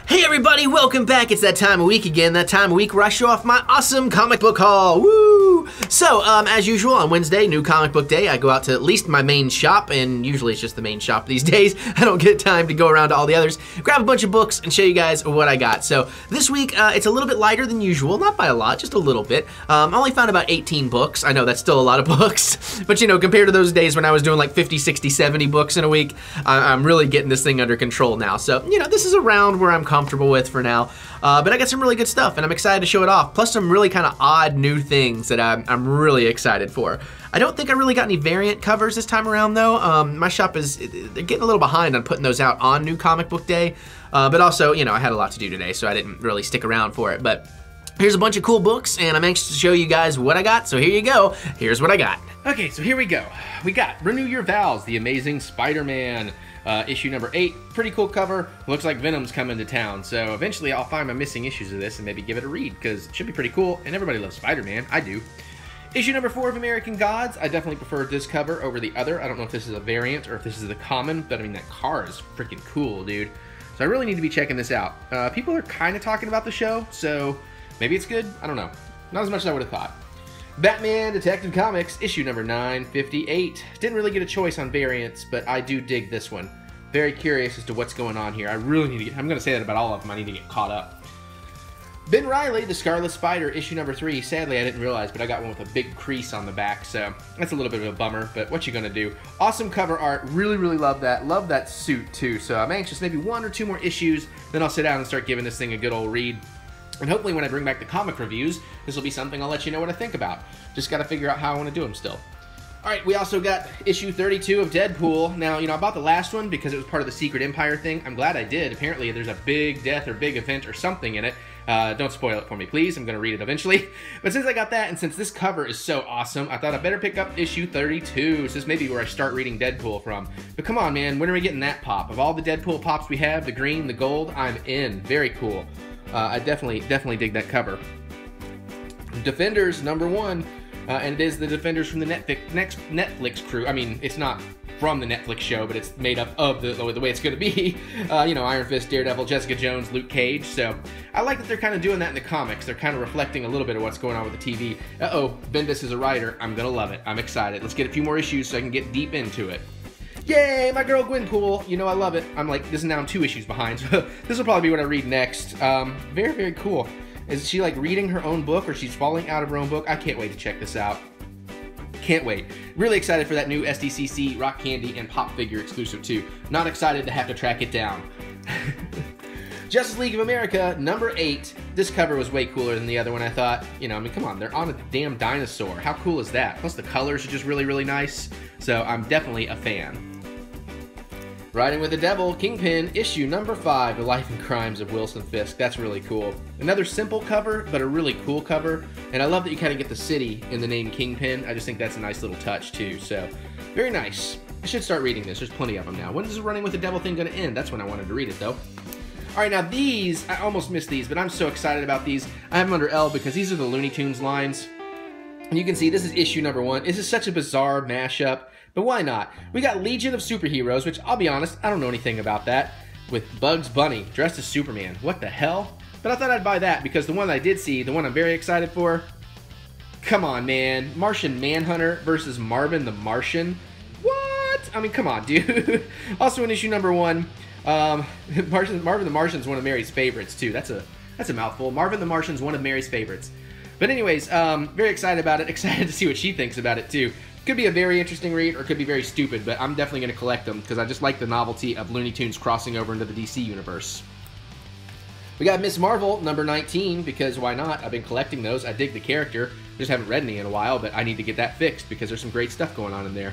Hey everybody, welcome back. It's that time of week again, that time of week where I show off my awesome comic book haul. Woo! So, as usual, on Wednesday, new comic book day, I go out to at least my main shop, and usually it's just the main shop these days. I don't get time to go around to all the others, grab a bunch of books, and show you guys what I got. So, this week, it's a little bit lighter than usual, not by a lot, just a little bit. I only found about 18 books. I know that's still a lot of books, but you know, compared to those days when I was doing like 50, 60, 70 books in a week, I'm really getting this thing under control now. So, you know, this is around where I'm comfortable with for now. But I got some really good stuff, and I'm excited to show it off. Plus some really kind of odd new things that I'm really excited for. I don't think I really got any variant covers this time around, though. My shop they're getting a little behind on putting those out on new comic book day. But also, you know, I had a lot to do today, so I didn't really stick around for it. But here's a bunch of cool books, and I'm anxious to show you guys what I got. So here you go. Here's what I got. Okay, so here we go. We got Renew Your Vows, The Amazing Spider-Man. Issue number 8, pretty cool cover. Looks like Venom's coming to town, so eventually I'll find my missing issues of this and maybe give it a read, because it should be pretty cool, and everybody loves Spider-Man. I do. Issue number 4 of American Gods. I definitely prefer this cover over the other. I don't know if this is a variant or if this is the common, but I mean, that car is freaking cool, dude. So I really need to be checking this out. People are kind of talking about the show, so maybe it's good. I don't know. Not as much as I would have thought. Batman Detective Comics, issue number 958. Didn't really get a choice on variants, but I do dig this one. Very curious as to what's going on here. I really need to get, I'm going to say that about all of them. I need to get caught up. Ben Reilly, The Scarlet Spider, issue number 3. Sadly, I didn't realize, but I got one with a big crease on the back, so that's a little bit of a bummer, but what you going to do? Awesome cover art. Really, really love that. Love that suit, too, so I'm anxious. Maybe 1 or 2 more issues, then I'll sit down and start giving this thing a good old read. And hopefully when I bring back the comic reviews, this will be something I'll let you know what I think about. Just got to figure out how I want to do them still. Alright, we also got issue 32 of Deadpool. Now, you know, I bought the last one because it was part of the Secret Empire thing. I'm glad I did. Apparently there's a big death or big event or something in it. Don't spoil it for me, please. I'm going to read it eventually. But since I got that, and since this cover is so awesome, I thought I'd better pick up issue 32. So this may be where I start reading Deadpool from. But come on, man, when are we getting that pop? Of all the Deadpool pops we have, the green, the gold, I'm in. Very cool. I definitely dig that cover. Defenders number 1, and it is the Defenders from the Netflix crew. I mean, it's not from the Netflix show, but it's made up of the way it's going to be. You know, Iron Fist, Daredevil, Jessica Jones, Luke Cage. So I like that they're kind of doing that in the comics. They're kind of reflecting a little bit of what's going on with the TV. Uh-oh, Bendis is a writer. I'm going to love it. I'm excited. Let's get a few more issues so I can get deep into it. Yay, my girl Gwenpool. You know I love it. I'm like, this is now I'm 2 issues behind, so this will probably be what I read next. Very, very cool. Is she like reading her own book or she's falling out of her own book? I can't wait to check this out. Can't wait. Really excited for that new SDCC Rock Candy and Pop figure exclusive too. Not excited to have to track it down. Justice League of America, number 8. This cover was way cooler than the other one, I thought. You know, I mean, come on, they're on a damn dinosaur. How cool is that? Plus the colors are just really, really nice. So I'm definitely a fan. Riding with the Devil, Kingpin, issue number 5, The Life and Crimes of Wilson Fisk. That's really cool. Another simple cover, but a really cool cover. And I love that you kind of get the city in the name Kingpin. I just think that's a nice little touch, too. So, very nice. I should start reading this. There's plenty of them now. When is the Running with the Devil thing going to end? That's when I wanted to read it, though. Alright, now these, I almost missed these, but I'm so excited about these. I have them under L because these are the Looney Tunes lines. And you can see this is issue number 1. This is such a bizarre mashup. But why not? We got Legion of Superheroes, which I'll be honest, I don't know anything about that, with Bugs Bunny dressed as Superman. What the hell? But I thought I'd buy that because the one I did see, the one I'm very excited for, come on, man. Martian Manhunter versus Marvin the Martian. What? I mean, come on, dude. Also in issue number 1, Marvin the Martian's one of Mary's favorites, too. That's a mouthful. Marvin the Martian's one of Mary's favorites. But anyways, very excited about it. Excited to see what she thinks about it, too. Could be a very interesting read or could be very stupid, but I'm definitely going to collect them because I just like the novelty of Looney Tunes crossing over into the DC universe. We got Miss Marvel, number 19, because why not? I've been collecting those. I dig the character. Just haven't read any in a while, but I need to get that fixed because there's some great stuff going on in there.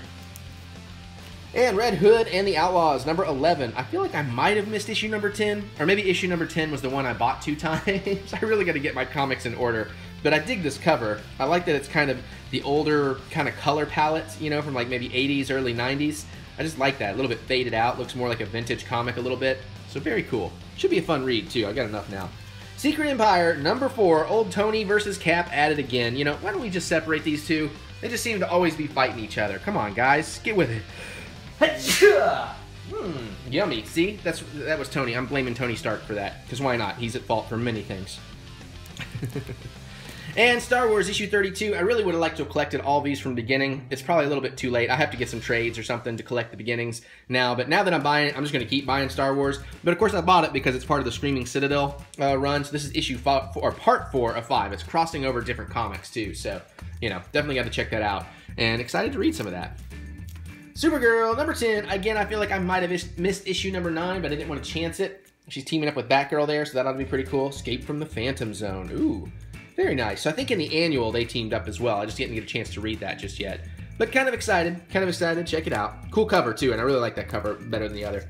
And Red Hood and the Outlaws, number 11. I feel like I might have missed issue number 10, or maybe issue number 10 was the one I bought 2 times. I really got to get my comics in order. But I dig this cover. I like that it's kind of the older kind of color palette, you know, from like maybe 80s, early 90s. I just like that. A little bit faded out. Looks more like a vintage comic a little bit. So very cool. Should be a fun read, too. I got enough now. Secret Empire, number 4. Old Tony versus Cap at it again. You know, why don't we just separate these two? They just seem to always be fighting each other. Come on, guys. Get with it. Yummy. See, that was Tony. I'm blaming Tony Stark for that, because why not? He's at fault for many things. And Star Wars issue 32, I really would have liked to have collected all these from the beginning. It's probably a little bit too late. I have to get some trades or something to collect the beginnings now, but now that I'm buying it, I'm just going to keep buying Star Wars. But of course I bought it because it's part of the Screaming Citadel run, so this is issue 4, or part 4 of 5. It's crossing over different comics too, so, you know, definitely got to check that out. And excited to read some of that. Supergirl, number 10. Again, I feel like I might have missed issue number 9, but I didn't want to chance it. She's teaming up with Batgirl there, so that ought to be pretty cool. Escape from the Phantom Zone. Ooh. Very nice. So I think in the annual they teamed up as well. I just didn't get a chance to read that just yet. But kind of excited. Check it out. Cool cover too, and I really like that cover better than the other.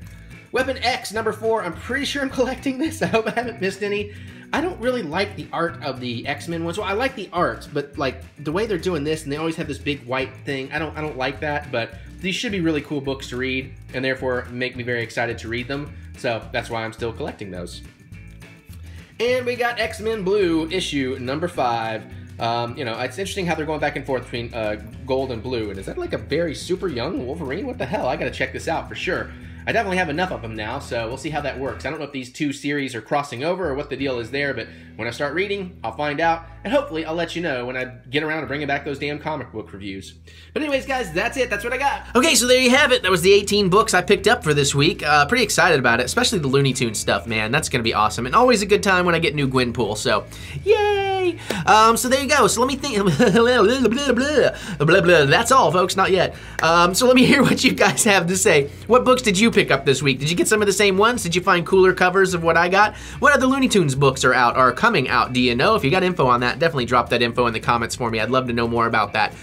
Weapon X, number 4. I'm pretty sure I'm collecting this. I hope I haven't missed any. I don't really like the art of the X-Men ones. Well, I like the art, but like the way they're doing this, and they always have this big white thing. I don't like that, but these should be really cool books to read, and therefore make me very excited to read them. So that's why I'm still collecting those. And we got X-Men Blue, issue number 5. You know, it's interesting how they're going back and forth between gold and blue. And is that like a very super young Wolverine? What the hell? I gotta check this out for sure. I definitely have enough of them now, so we'll see how that works. I don't know if these two series are crossing over or what the deal is there, but when I start reading, I'll find out, and hopefully I'll let you know when I get around to bringing back those damn comic book reviews. But anyways, guys, that's it. That's what I got. Okay, so there you have it. That was the 18 books I picked up for this week. Pretty excited about it, especially the Looney Tunes stuff, man. That's going to be awesome, and always a good time when I get new Gwenpool, so yay! So there you go. So let me think. That's all, folks. Not yet. So let me hear what you guys have to say. What books did you pick up this week? Did you get some of the same ones? Did you find cooler covers of what I got? What other Looney Tunes books are out or coming out? Do you know? If you got info on that, definitely drop that info in the comments for me. I'd love to know more about that.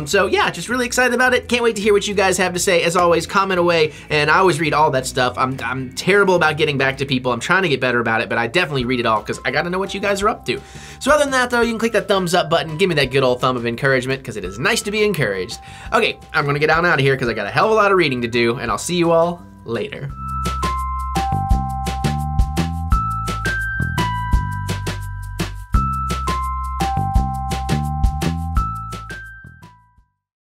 So yeah, just really excited about it. Can't wait to hear what you guys have to say. As always, comment away, and I always read all that stuff. I'm terrible about getting back to people. I'm trying to get better about it, but I definitely read it all because I got to know what you guys are up to. So other than that, though, you can click that thumbs up button. Give me that good old thumb of encouragement because it is nice to be encouraged. Okay, I'm going to get on out of here because I got a hell of a lot of reading to do, and I'll see you all later.